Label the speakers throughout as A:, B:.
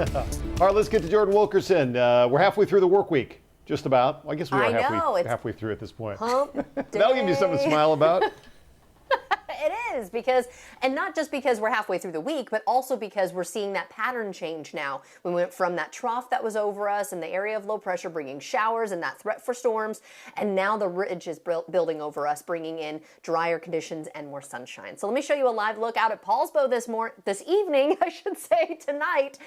A: All right, let's get to Jordan Wilkerson. We're halfway through the work week, just about. Well, I guess we are halfway through at this point.
B: Hump day.
A: That'll give you something to smile about.
B: It is because, and not just because we're halfway through the week, but also because we're seeing that pattern change now. We went from that trough that was over us in the area of low pressure, bringing showers and that threat for storms, and now the ridge is building over us, bringing in drier conditions and more sunshine. So let me show you a live look out at Paulsbo this evening, I should say, tonight.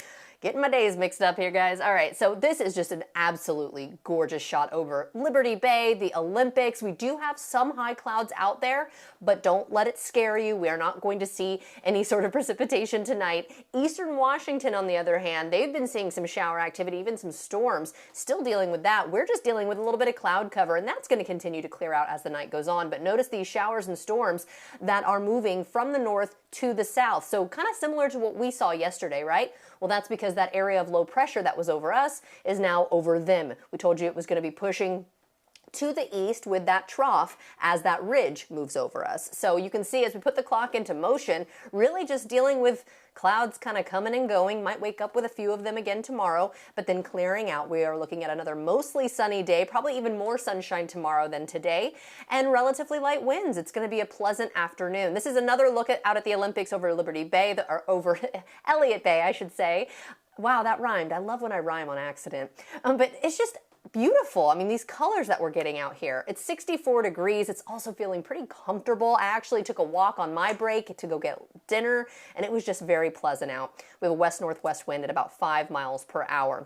B: Getting my days mixed up here, guys. All right, so this is just an absolutely gorgeous shot over Liberty Bay, the Olympics. We do have some high clouds out there, but don't let it scare you. We are not going to see any sort of precipitation tonight. Eastern Washington, on the other hand, they've been seeing some shower activity, even some storms. Still dealing with that. We're just dealing with a little bit of cloud cover, and that's going to continue to clear out as the night goes on. But notice these showers and storms that are moving from the north to the south. So kind of similar to what we saw yesterday, right? Well, that's because that area of low pressure that was over us is now over them. We told you it was going to be pushing to the east with that trough as that ridge moves over us. So you can see as we put the clock into motion, really just dealing with clouds kind of coming and going. Might wake up with a few of them again tomorrow, but then clearing out. We are looking at another mostly sunny day, probably even more sunshine tomorrow than today, and relatively light winds. It's going to be a pleasant afternoon. This is another look out at the Olympics over Liberty Bay, or over Elliott Bay, I should say. Wow, that rhymed. I love when I rhyme on accident. But it's just beautiful. I mean, these colors that we're getting out here. It's 64 degrees. It's also feeling pretty comfortable. I actually took a walk on my break to go get dinner, and it was just very pleasant out. We have a west-northwest wind at about 5 miles per hour.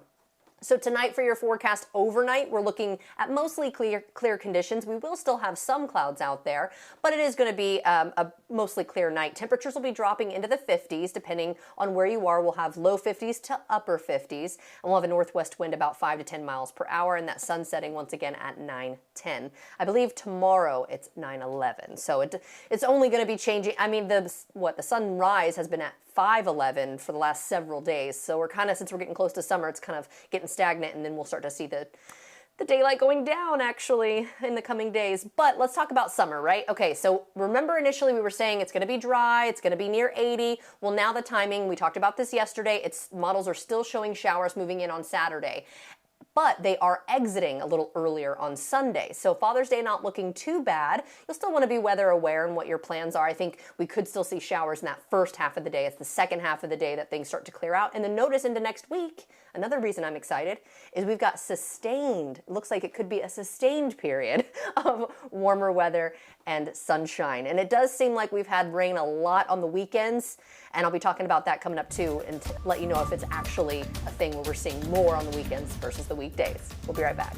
B: So tonight for your forecast overnight, we're looking at mostly clear conditions. We will still have some clouds out there, but it is going to be a mostly clear night. Temperatures will be dropping into the 50s, depending on where you are. We'll have low 50s to upper 50s, and we'll have a northwest wind about 5 to 10 miles per hour, and that sun setting once again at 9:10. I believe tomorrow it's 9:11, so it's only going to be changing. I mean, the sunrise has been at 5:11 for the last several days. So we're kind of, since we're getting close to summer, it's kind of getting stagnant, and then we'll start to see the daylight going down actually in the coming days. But let's talk about summer, right? Okay, so remember initially we were saying it's going to be dry, it's going to be near 80. Well, now the timing, we talked about this yesterday, models are still showing showers moving in on Saturday, but they are exiting a little earlier on Sunday. So Father's Day not looking too bad. You'll still want to be weather aware and what your plans are. I think we could still see showers in that first half of the day. It's the second half of the day that things start to clear out. And then notice into next week, another reason I'm excited is we've got sustained, it looks like it could be a sustained period of warmer weather and sunshine. And it does seem like we've had rain a lot on the weekends, and I'll be talking about that coming up too, and let you know if it's actually a thing where we're seeing more on the weekends versus the weekdays. We'll be right back.